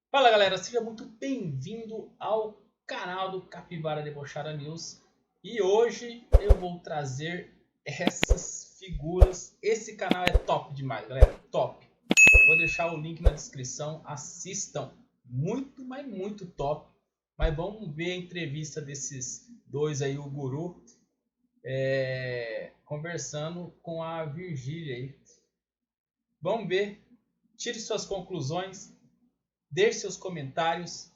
Fala galera, seja muito bem-vindo ao canal do Capivara Debochada News. E hoje eu vou trazer essas figuras. Esse canal é top demais, galera, top. Vou deixar o link na descrição, assistam. Muito, mas muito top. Mas vamos ver a entrevista desses dois aí, o Guru, conversando com a Virgília aí. Vamos ver, tire suas conclusões, deixe seus comentários.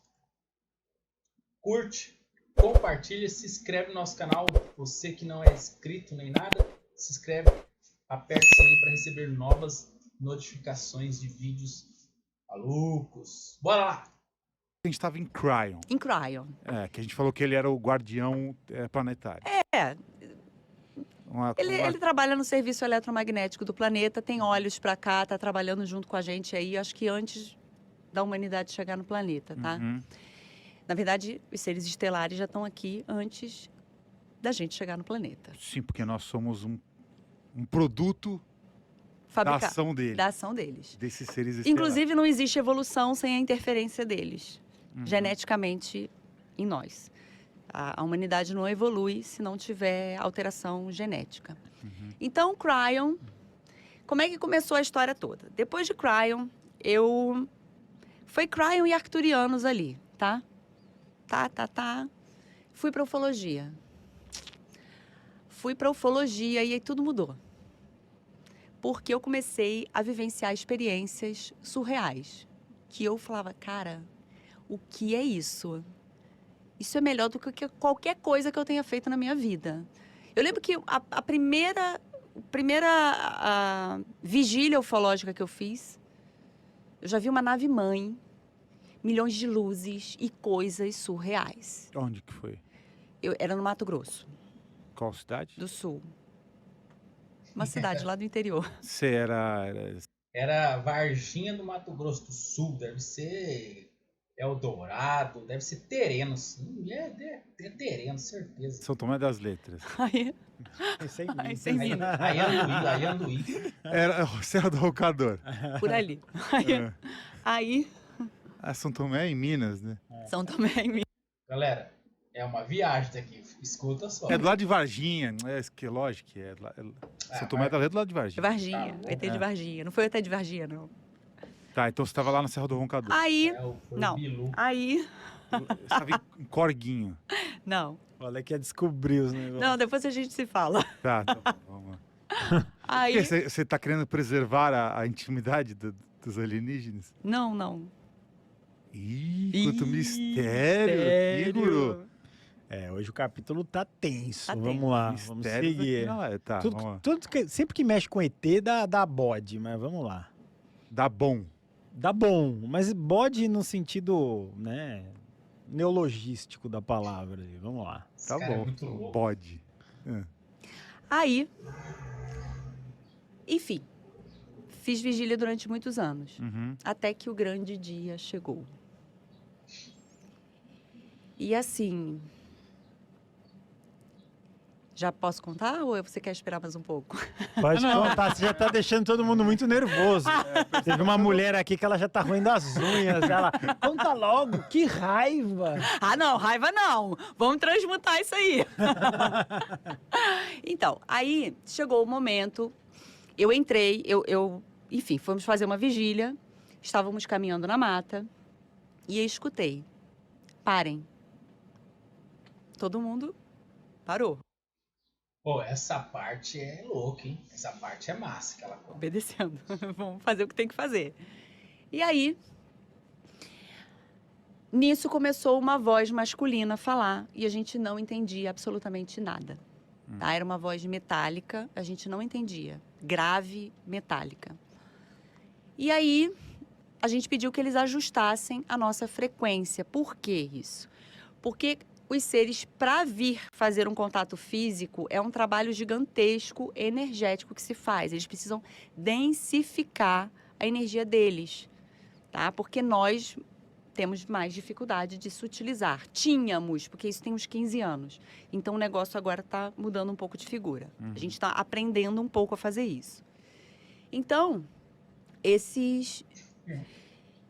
Curte, compartilha, se inscreve no nosso canal. Você que não é inscrito nem nada, se inscreve, aperta o sininho para receber novas notificações de vídeos malucos. Bora lá! A gente estava em Cryon. Em Cryon. Que a gente falou que ele era o guardião planetário. Ele trabalha no serviço eletromagnético do planeta, tem olhos para cá, tá trabalhando junto com a gente aí, acho que antes da humanidade chegar no planeta, tá? Uhum. Na verdade, os seres estelares já estão aqui antes da gente chegar no planeta. Sim, porque nós somos um produto da ação deles. Da ação deles. Desses seres estelares. Inclusive, não existe evolução sem a interferência deles, geneticamente, em nós. A humanidade não evolui se não tiver alteração genética. Então, Cryon, como é que começou a história toda? Depois de Cryon, foi Cryon e Arcturianos ali, tá? Fui para ufologia. E aí tudo mudou. Porque eu comecei a vivenciar experiências surreais. Que eu falava, cara, o que é isso? Isso é melhor do que qualquer coisa que eu tenha feito na minha vida. Eu lembro que a primeira vigília ufológica que eu fiz, eu já vi uma nave-mãe, milhões de luzes e coisas surreais. Onde que foi? Era no Mato Grosso. Qual cidade? Do Sul. Uma cidade lá do interior. Você era... Era Varginha do Mato Grosso do Sul, deve ser Eldorado, deve ser Tereno, sim. É Tereno, certeza. São Tomé das Letras. Aí, sem Minas. Ayanduí. Era Serra do Rocador. Por ali. Aí, São Tomé em Minas, né? São Tomé em Minas. Galera, é uma viagem daqui, escuta só. É do lado de Varginha, que lógico que é. São Tomé das Letras do lado de Varginha. Varginha, o ET de Varginha. Não foi o ET de Varginha, não. Tá, então você estava lá na Serra do Roncador. Aí, Foi não. o Bilu. Aí, Você estava em Corguinho. não. Olha que é descobrir os negócios. Não, depois a gente se fala. Tá, vamos lá. Aí, Você tá querendo preservar a intimidade dos alienígenas? não. Quanto mistério, Igor. Hoje o capítulo tá tenso. Tá Vamos tenso. lá, vamos seguir. Tá, vamos lá. Sempre que mexe com ET dá bode, mas vamos lá. Dá bom. Dá bom, mas bode no sentido, né, neologístico da palavra. Vamos lá. Tá cara é bom. muito louco. Bode. aí, enfim, fiz vigília durante muitos anos. Até que o grande dia chegou. E assim... Já posso contar ou você quer esperar mais um pouco? Pode contar, você já tá deixando todo mundo muito nervoso. Teve uma mulher aqui que ela já tá roendo as unhas. Ela, conta logo, que raiva. Ah, não, raiva não. Vamos transmutar isso aí. Então, aí chegou o momento, eu entrei, enfim, fomos fazer uma vigília, estávamos caminhando na mata e eu escutei, parem. Todo mundo parou. Pô, essa parte é louca, hein? Essa parte é massa que ela conta. Obedecendo. Vamos fazer o que tem que fazer. E aí, nisso começou uma voz masculina a falar e a gente não entendia absolutamente nada. Tá? Era uma voz metálica, a gente não entendia. Grave, metálica. E aí, a gente pediu que eles ajustassem a nossa frequência. Por que isso? Porque os seres, para vir fazer um contato físico, é um trabalho gigantesco, energético que se faz. Eles precisam densificar a energia deles, tá? Porque nós temos mais dificuldade de se utilizar. Tínhamos, porque isso tem uns 15 anos. Então, o negócio agora está mudando um pouco de figura. A gente está aprendendo um pouco a fazer isso. Então,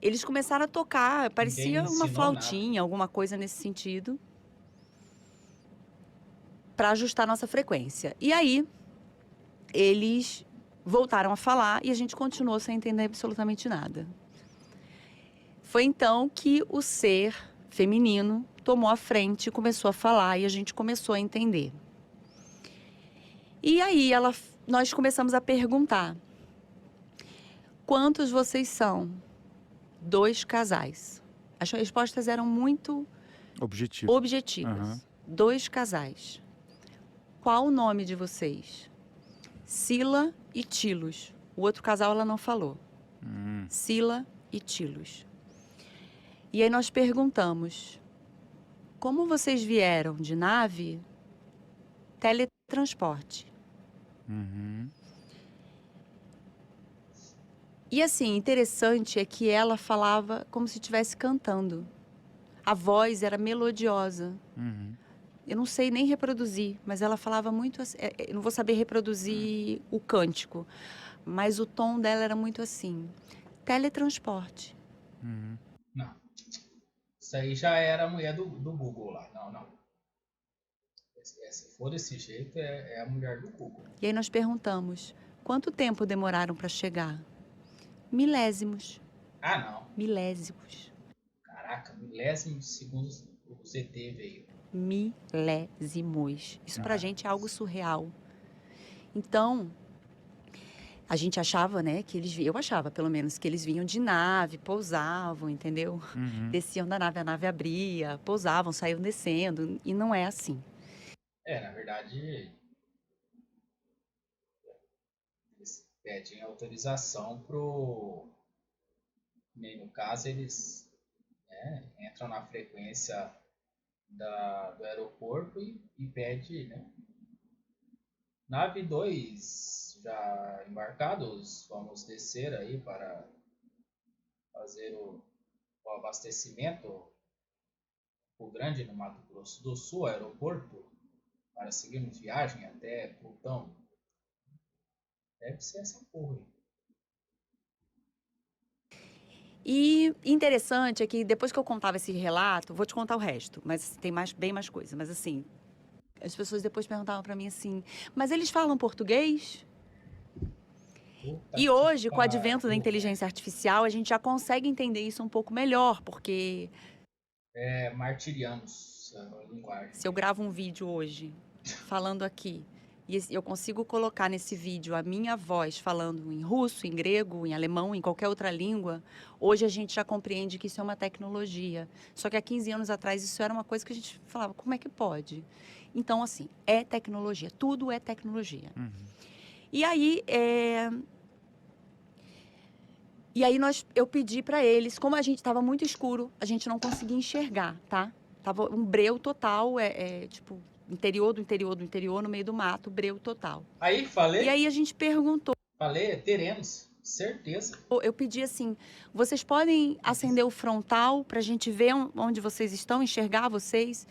eles começaram a tocar, parecia Ninguém uma ensinou flautinha, alguma coisa nesse sentido, para ajustar nossa frequência. E aí, eles voltaram a falar e a gente continuou sem entender absolutamente nada. Foi então que o ser feminino tomou a frente e começou a falar e a gente começou a entender. E aí nós começamos a perguntar: quantos vocês são? 2 casais. As respostas eram muito Objetivo. objetivas. Aham. 2 casais. Qual o nome de vocês? Sila e Tilos. O outro casal ela não falou. Sila e Tilos. E aí nós perguntamos: como vocês vieram de nave? Teletransporte. E assim, interessante é que ela falava como se estivesse cantando. A voz era melodiosa. Eu não sei nem reproduzir, mas ela falava muito assim. Eu não vou saber reproduzir o cântico, mas o tom dela era muito assim: teletransporte. Não. Isso aí já era a mulher do Google lá. Não. Se for desse jeito, é a mulher do Google. E aí nós perguntamos: quanto tempo demoraram para chegar? Milésimos. Ah, não. Milésimos. Caraca, milésimos segundos o ZT veio. Milésimos. Isso pra gente é algo surreal. Então, a gente achava, né, que eu achava, pelo menos, que eles vinham de nave, pousavam, entendeu? Desciam da nave, a nave abria, pousavam, saíam descendo, e não é assim. Na verdade, eles pedem autorização no caso, eles entram na frequência do aeroporto e pede, né? Nave 2 já embarcados, vamos descer aí para fazer o abastecimento Campo Grande, no Mato Grosso do Sul, aeroporto, para seguirmos viagem até Plutão. Deve ser essa porra aí. E interessante é que depois que eu contava esse relato, vou te contar o resto, mas tem bem mais coisa. Mas assim, as pessoas depois perguntavam para mim assim: mas eles falam português? E hoje, com o advento da inteligência artificial, a gente já consegue entender isso um pouco melhor, porque Martirianos a linguagem. se eu gravo um vídeo hoje falando aqui e eu consigo colocar nesse vídeo a minha voz falando em russo, em grego, em alemão, em qualquer outra língua, hoje a gente já compreende que isso é uma tecnologia. Só que há 15 anos atrás isso era uma coisa que a gente falava: como é que pode? Então, assim, é tecnologia, tudo é tecnologia. E aí, eu pedi para eles, como a gente estava muito escuro, a gente não conseguia enxergar, tá? Tava um breu total, tipo, interior do interior do interior, no meio do mato, breu total. Aí, falei? E aí a gente perguntou. Falei, teremos, certeza. Eu pedi assim: vocês podem acender o frontal para a gente ver onde vocês estão, enxergar vocês?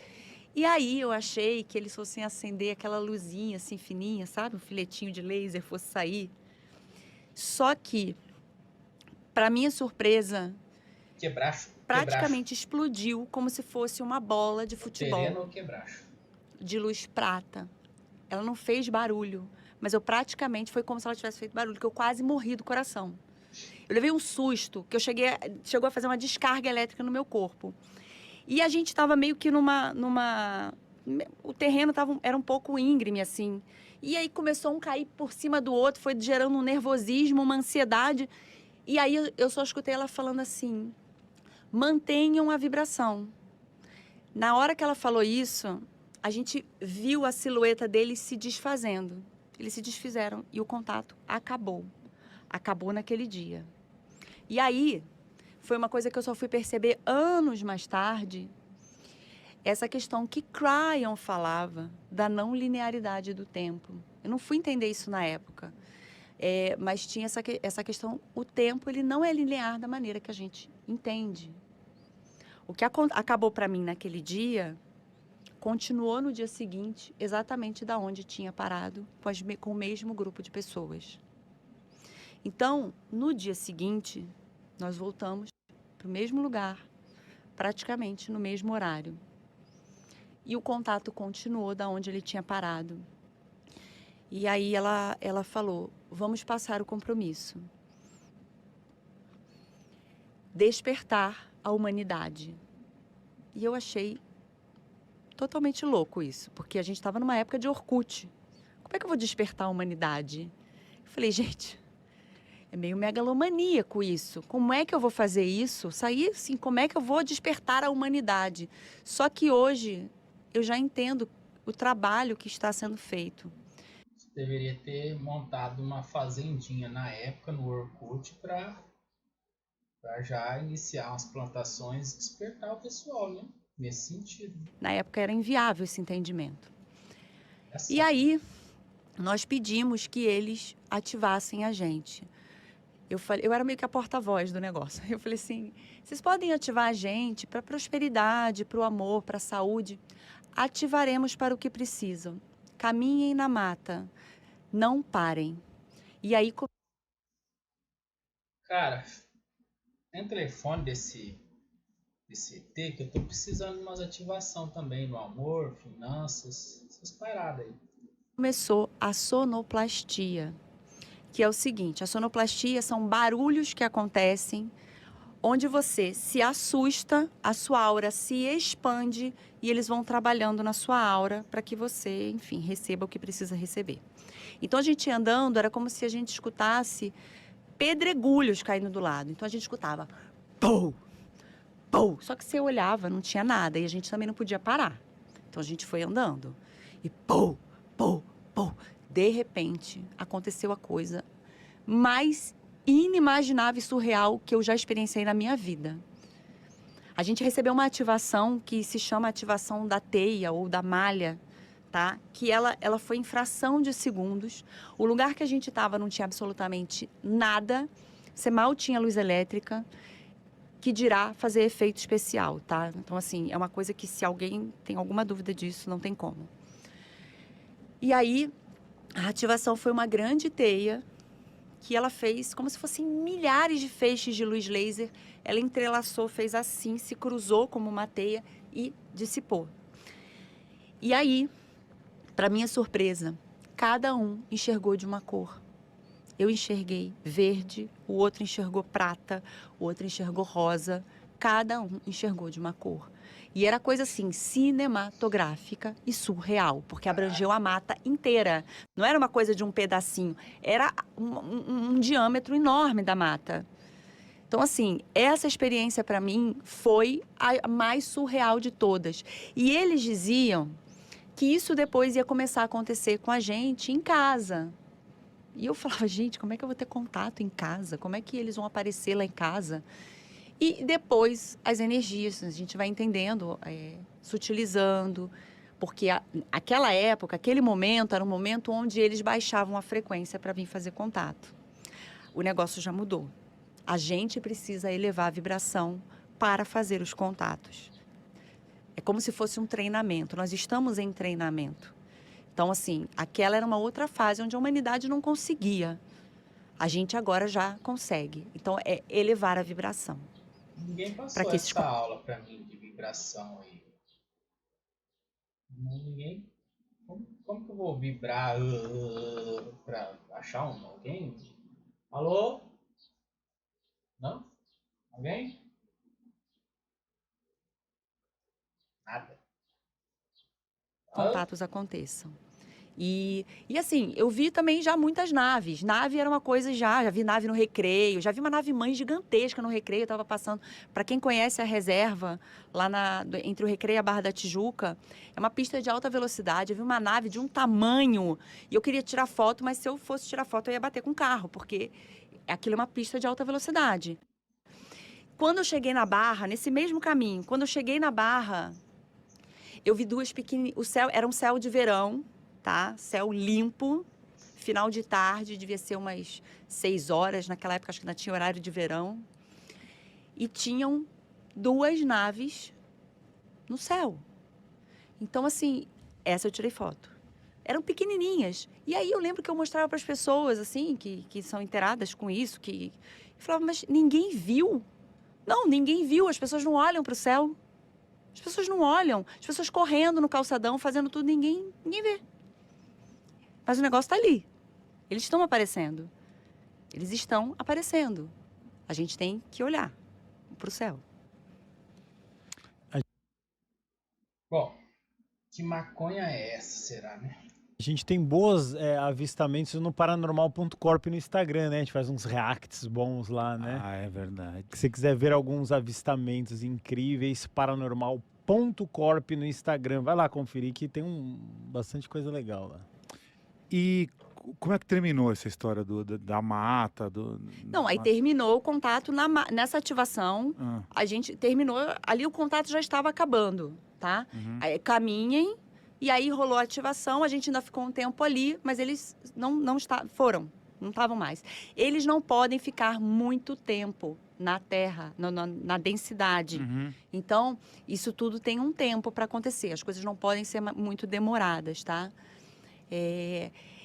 E aí eu achei que eles fossem acender aquela luzinha assim fininha, sabe? Um filetinho de laser fosse sair. Só que, para minha surpresa, praticamente explodiu como se fosse uma bola de futebol. Tereno ou quebracho? De luz prata. Ela não fez barulho, mas praticamente foi como se ela tivesse feito barulho, que eu quase morri do coração. Eu levei um susto, que chegou a fazer uma descarga elétrica no meu corpo. E a gente estava meio que o terreno era um pouco íngreme, assim. E aí começou um cair por cima do outro, foi gerando um nervosismo, uma ansiedade. E aí eu só escutei ela falando assim: mantenham a vibração. Na hora que ela falou isso, a gente viu a silhueta deles se desfazendo. Eles se desfizeram e o contato acabou. Acabou naquele dia. E aí, foi uma coisa que eu só fui perceber anos mais tarde, essa questão que Cryon falava da não linearidade do tempo. Eu não fui entender isso na época, mas tinha essa questão: o tempo ele não é linear da maneira que a gente entende. O que acabou para mim naquele dia, continuou no dia seguinte, exatamente da onde tinha parado, com o mesmo grupo de pessoas. Então, no dia seguinte, nós voltamos para o mesmo lugar, praticamente no mesmo horário. E o contato continuou da onde ele tinha parado. E aí ela falou, vamos passar o compromisso. Despertar a humanidade. E eu achei totalmente louco isso, porque a gente estava numa época de Orkut. Como é que eu vou despertar a humanidade? Eu falei, gente, é meio megalomaníaco isso. Como é que eu vou fazer isso? Sair assim, como é que eu vou despertar a humanidade? Só que hoje eu já entendo o trabalho que está sendo feito. Você deveria ter montado uma fazendinha na época no Orkut para já iniciar umas plantações e despertar o pessoal, né? Nesse sentido. Na época era inviável esse entendimento. E aí nós pedimos que eles ativassem a gente. Eu era meio que a porta-voz do negócio. Eu falei assim, vocês podem ativar a gente para a prosperidade, para o amor, para a saúde. Ativaremos para o que precisam. Caminhem na mata. Não parem. E aí... Cara, tem telefone desse ET que eu tô precisando de umas ativação também no amor, finanças, essas paradas aí. Começou a sonoplastia, que é o seguinte, a sonoplastia são barulhos que acontecem onde você se assusta, a sua aura se expande e eles vão trabalhando na sua aura para que você, enfim, receba o que precisa receber. Então a gente andando, era como se a gente escutasse pedregulhos caindo do lado. Então a gente escutava pou, pou. Só que você olhava, não tinha nada e a gente também não podia parar. Então a gente foi andando e pou, pou, pou. De repente, aconteceu a coisa mais inimaginável e surreal que eu já experienciei na minha vida. A gente recebeu uma ativação que se chama ativação da teia ou da malha, tá? Que ela foi em fração de segundos. O lugar que a gente estava não tinha absolutamente nada. Você mal tinha luz elétrica, que dirá fazer efeito especial, tá? Então, assim, é uma coisa que se alguém tem alguma dúvida disso, não tem como. E aí, a ativação foi uma grande teia que ela fez como se fossem milhares de feixes de luz laser. Ela entrelaçou, fez assim, se cruzou como uma teia e dissipou. E aí, para minha surpresa, cada um enxergou de uma cor. Eu enxerguei verde, o outro enxergou prata, o outro enxergou rosa. Cada um enxergou de uma cor. E era coisa assim, cinematográfica e surreal, porque abrangeu a mata inteira. Não era uma coisa de um pedacinho, era um diâmetro enorme da mata. Então, assim, essa experiência para mim foi a mais surreal de todas. E eles diziam que isso depois ia começar a acontecer com a gente em casa. E eu falava, gente, como é que eu vou ter contato em casa? Como é que eles vão aparecer lá em casa? E depois as energias, a gente vai entendendo, sutilizando, porque aquela época, aquele momento, era um momento onde eles baixavam a frequência para vir fazer contato. O negócio já mudou. A gente precisa elevar a vibração para fazer os contatos. É como se fosse um treinamento, nós estamos em treinamento. Então, assim, aquela era uma outra fase onde a humanidade não conseguia. A gente agora já consegue. Então, é elevar a vibração. Ninguém passou essa aula para mim de vibração aí. Ninguém. Como que eu vou vibrar para achar alguém? Alô? Não? Alguém? Nada. Contatos aconteçam. E assim, eu vi também já muitas naves. Nave era uma coisa já vi nave no Recreio, já vi uma nave-mãe gigantesca no Recreio, eu estava passando. Para quem conhece a reserva, lá entre o Recreio e a Barra da Tijuca, é uma pista de alta velocidade, eu vi uma nave de um tamanho, e eu queria tirar foto, mas se eu fosse tirar foto eu ia bater com o carro, porque aquilo é uma pista de alta velocidade. Quando eu cheguei na Barra, nesse mesmo caminho, quando eu cheguei na Barra, eu vi duas pequenininhas, o céu era um céu de verão, tá? Céu limpo, final de tarde, devia ser umas 6 horas, naquela época acho que ainda tinha horário de verão. E tinham duas naves no céu. Então, assim, essa eu tirei foto. Eram pequenininhas. E aí eu lembro que eu mostrava para as pessoas, assim, que são inteiradas com isso, que... Eu falava, mas ninguém viu? Não, ninguém viu, as pessoas não olham para o céu. As pessoas não olham, as pessoas correndo no calçadão, fazendo tudo, ninguém vê. Mas o negócio está ali. Eles estão aparecendo. Eles estão aparecendo. A gente tem que olhar para o céu. Bom, que maconha é essa, será, né? A gente tem bons avistamentos no paranormal.corp no Instagram, né? A gente faz uns reacts bons lá, né? Ah, é verdade. Se você quiser ver alguns avistamentos incríveis, paranormal.corp no Instagram. Vai lá conferir que tem bastante coisa legal lá. E como é que terminou essa história da mata? Não, aí terminou o contato nessa ativação. Ah, A gente terminou, ali o contato já estava acabando, tá? uhum. Aí, caminhem, e aí rolou a ativação, a gente ainda ficou um tempo ali, mas eles não estavam mais. Eles não podem ficar muito tempo na Terra, na densidade. Uhum. Então, isso tudo tem um tempo para acontecer, as coisas não podem ser muito demoradas, tá?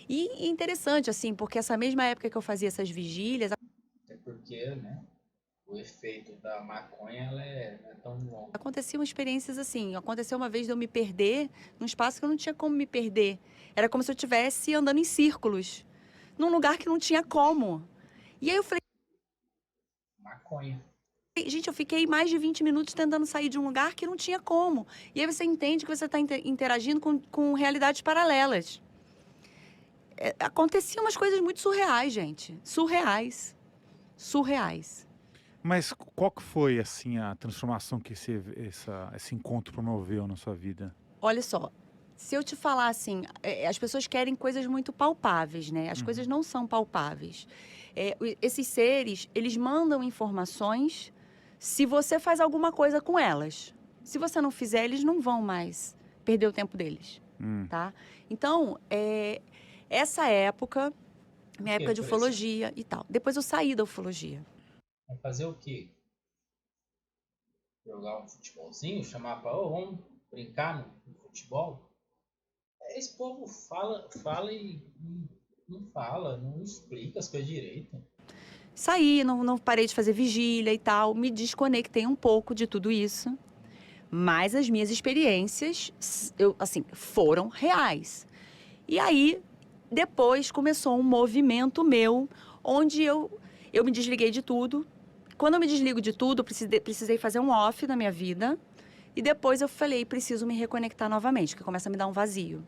E interessante, assim, porque essa mesma época que eu fazia essas vigílias... Até porque, né, o efeito da maconha, ela não é tão longo. Aconteciam experiências assim. Aconteceu uma vez de eu me perder num espaço que eu não tinha como me perder. Era como se eu estivesse andando em círculos, num lugar que não tinha como. E aí eu falei, Maconha. gente, eu fiquei mais de 20 minutos tentando sair de um lugar que não tinha como. E aí você entende que você está interagindo com realidades paralelas. Aconteciam umas coisas muito surreais, gente. Surreais. Mas qual que foi, assim, a transformação que esse encontro promoveu na sua vida? Olha só, se eu te falar assim, as pessoas querem coisas muito palpáveis, né? As coisas não são palpáveis. Esses seres, eles mandam informações se você faz alguma coisa com elas. Se você não fizer, eles não vão mais perder o tempo deles, tá? Então, essa época, minha época de ufologia e tal. Depois eu saí da ufologia. Vai fazer o quê? Jogar um futebolzinho? Chamar pra, vamos brincar no futebol? Esse povo fala e não fala, não explica as coisas direito. Saí, não parei de fazer vigília e tal, me desconectei um pouco de tudo isso. Mas as minhas experiências, foram reais. E aí, depois começou um movimento meu, onde eu me desliguei de tudo. Quando eu me desligo de tudo, eu precisei fazer um off na minha vida. E depois eu falei, preciso me reconectar novamente, que começa a me dar um vazio.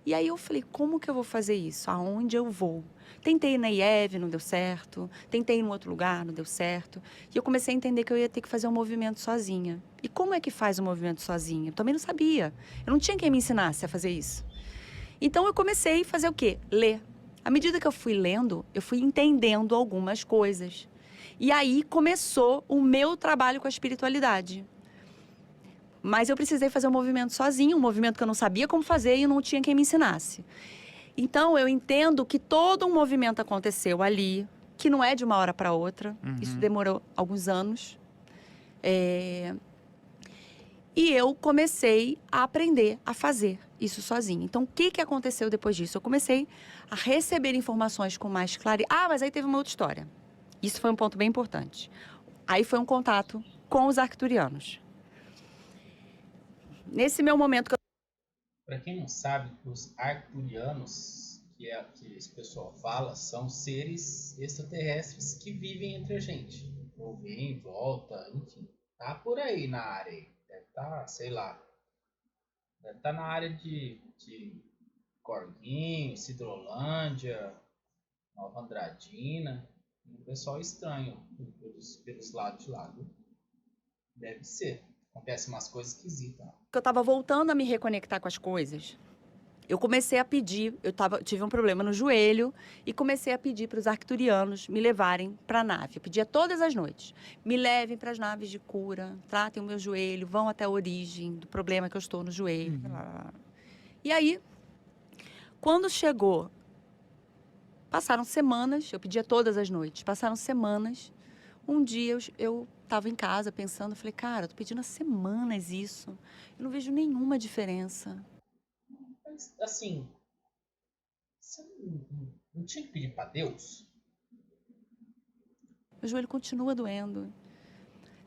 E aí eu falei, como que eu vou fazer isso? Aonde eu vou? Tentei na IEV, não deu certo. Tentei em outro lugar, não deu certo. E eu comecei a entender que eu ia ter que fazer um movimento sozinha. E como é que faz um movimento sozinha? Eu também não sabia. Eu não tinha quem me ensinasse a fazer isso. Então eu comecei a fazer o quê? Ler. À medida que eu fui lendo, eu fui entendendo algumas coisas. E aí começou o meu trabalho com a espiritualidade. Mas eu precisei fazer um movimento sozinho, um movimento que eu não sabia como fazer e não tinha quem me ensinasse. Então, eu entendo que todo um movimento aconteceu ali, que não é de uma hora para outra. Isso demorou alguns anos. E eu comecei a aprender a fazer isso sozinha. Então, o que aconteceu depois disso? Eu comecei a receber informações com mais clareza. Ah, mas aí teve uma outra história. Isso foi um ponto bem importante. Aí foi um contato com os arcturianos. Nesse meu momento que Para quem não sabe, os arcturianos, que esse pessoal fala, são seres extraterrestres que vivem entre a gente. Ou vem, volta, enfim. Tá por aí na área. Deve estar, sei lá. Deve estar na área de Corguinho, Cidrolândia, Nova Andradina. Um pessoal estranho pelos lados de lá. Viu? Deve ser. Acontecem umas coisas esquisitas. eu estava voltando a me reconectar com as coisas, eu comecei a pedir, tive um problema no joelho e comecei a pedir para os arcturianos me levarem para a nave. Eu pedia todas as noites, me levem para as naves de cura, tratem o meu joelho, vão até a origem do problema que eu estou no joelho. E aí, quando chegou, passaram semanas, eu pedia todas as noites, passaram semanas, um dia eu estava em casa pensando, falei, cara, eu tô pedindo há semanas isso, eu não vejo nenhuma diferença. Mas, assim, você não tinha que pedir para Deus? Meu joelho continua doendo.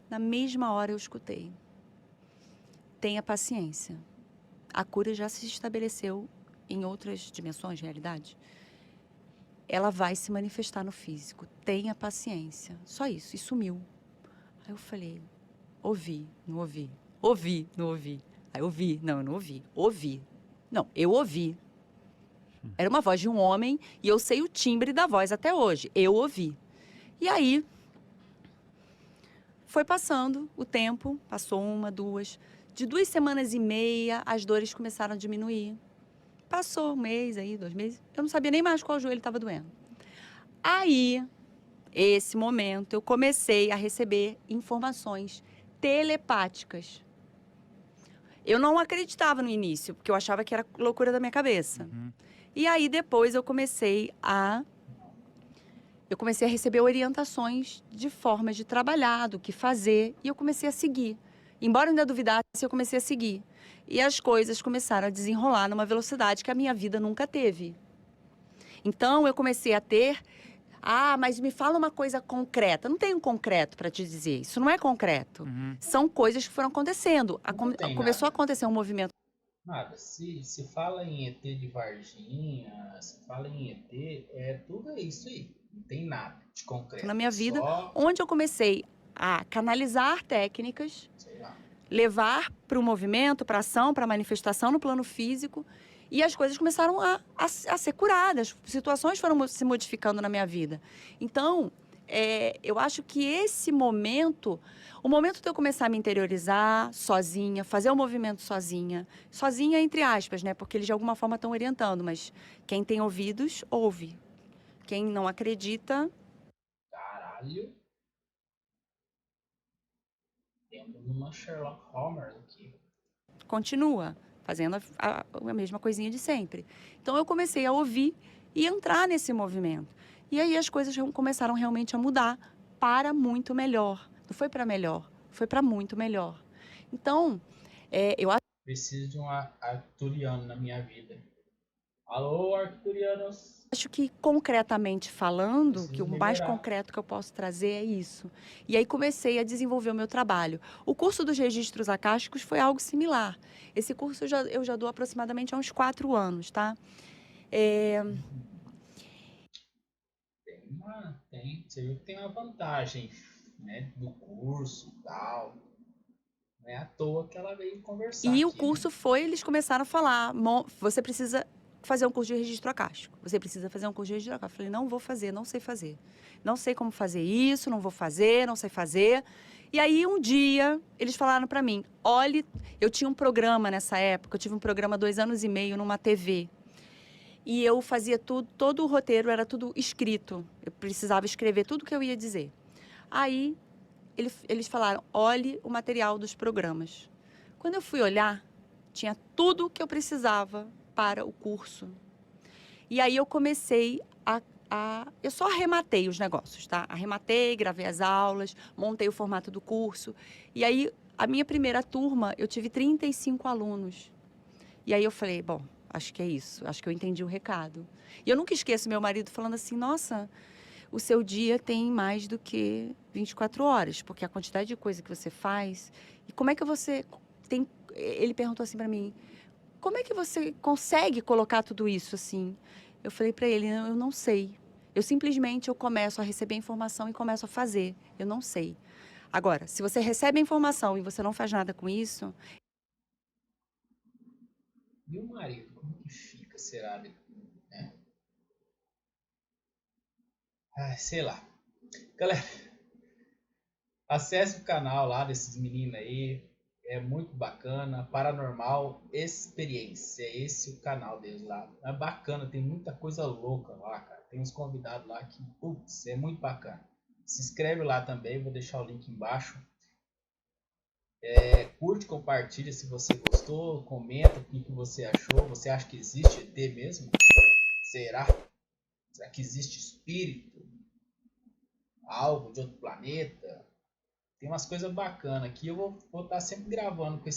Na mesma hora eu escutei. Tenha paciência. A cura já se estabeleceu em outras dimensões, realidade. Ela vai se manifestar no físico. Tenha paciência. Só isso. E sumiu. Aí eu falei, ouvi, não ouvi. Ouvi, não ouvi. Aí ouvi, não, eu não ouvi. Ouvi. Não, eu ouvi. Era uma voz de um homem e eu sei o timbre da voz até hoje. Eu ouvi. E aí, foi passando o tempo, passou 1, 2. De 2 semanas e meia, as dores começaram a diminuir. Passou 1 mês aí, 2 meses. Eu não sabia nem mais qual joelho estava doendo. Aí, esse momento, eu comecei a receber informações telepáticas. Eu não acreditava no início, porque eu achava que era loucura da minha cabeça. E aí, depois, eu comecei a receber orientações de formas de trabalhar, do que fazer, e eu comecei a seguir. Embora eu ainda duvidasse, eu comecei a seguir. E as coisas começaram a desenrolar numa velocidade que a minha vida nunca teve. Então, eu comecei a ter... mas me fala uma coisa concreta. Não tenho concreto para te dizer. Isso não é concreto. São coisas que foram acontecendo. Começou a acontecer um movimento. Nada. Se fala em ET de Varginha, se fala em ET, tudo é isso aí. Não tem nada de concreto. Na minha vida, onde eu comecei a canalizar técnicas, levar para o movimento, para a ação, para a manifestação no plano físico, e as coisas começaram a ser curadas, situações foram se modificando na minha vida. Então, eu acho que esse momento, o momento de eu começar a me interiorizar sozinha, fazer o movimento sozinha entre aspas, né? Porque eles de alguma forma estão orientando, mas quem tem ouvidos, ouve. Quem não acredita... Caralho. Temos uma Sherlock Holmes aqui. Continua fazendo a mesma coisinha de sempre. Então, eu comecei a ouvir e entrar nesse movimento. E aí, as coisas começaram realmente a mudar para muito melhor. Não foi para melhor, foi para muito melhor. Então, eu acho... Preciso de um arcturiano na minha vida. Alô, arcturianos. Acho que, concretamente falando, que o mais concreto que eu posso trazer é isso. E aí comecei a desenvolver o meu trabalho. O curso dos registros acásticos foi algo similar. Esse curso eu já dou aproximadamente há uns 4 anos, tá? Você viu que tem uma vantagem, né, do curso e tal. Não é à toa que ela veio conversar E aqui, o curso foi, eles começaram a falar, você precisa fazer um curso de registro acástico. Você precisa fazer um curso de registro acástico. Eu falei, não vou fazer, não sei fazer. Não sei como fazer isso, não vou fazer, não sei fazer. E aí, um dia, eles falaram para mim, olhe, eu tinha um programa nessa época, eu tive um programa 2 anos e meio numa TV. E eu fazia tudo, todo o roteiro era tudo escrito. Eu precisava escrever tudo que eu ia dizer. Aí, eles falaram, olhe o material dos programas. Quando eu fui olhar, tinha tudo que eu precisava para o curso. E aí eu comecei eu só arrematei os negócios, tá? Arrematei, gravei as aulas, montei o formato do curso. E aí, a minha primeira turma, eu tive 35 alunos. E aí eu falei, bom, acho que é isso. Acho que eu entendi o recado. E eu nunca esqueço meu marido falando assim, nossa, o seu dia tem mais do que 24 horas, porque a quantidade de coisa que você faz... E como é que você tem... Ele perguntou assim para mim, como é que você consegue colocar tudo isso assim? Eu falei para ele, eu não sei. Eu simplesmente começo a receber informação e começo a fazer. Eu não sei. Agora, se você recebe a informação e você não faz nada com isso... E o marido, como que fica, será? Né? Sei lá. Galera, acesse o canal lá desses meninos aí. É muito bacana. Paranormal Experiência. É esse o canal deles lá. É bacana, tem muita coisa louca lá, cara. Tem uns convidados lá que, putz, é muito bacana. Se inscreve lá também, vou deixar o link embaixo. Curte, compartilha se você gostou. Comenta o que você achou. Você acha que existe ET mesmo? Será? Será que existe espírito? Algo de outro planeta? Tem umas coisas bacanas aqui. Eu vou estar sempre gravando com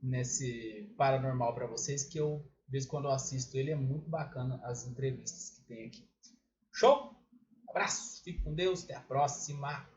nesse paranormal para vocês, que eu, de vez em quando eu assisto ele, é muito bacana as entrevistas que tem aqui. Show? Abraço, fique com Deus, até a próxima.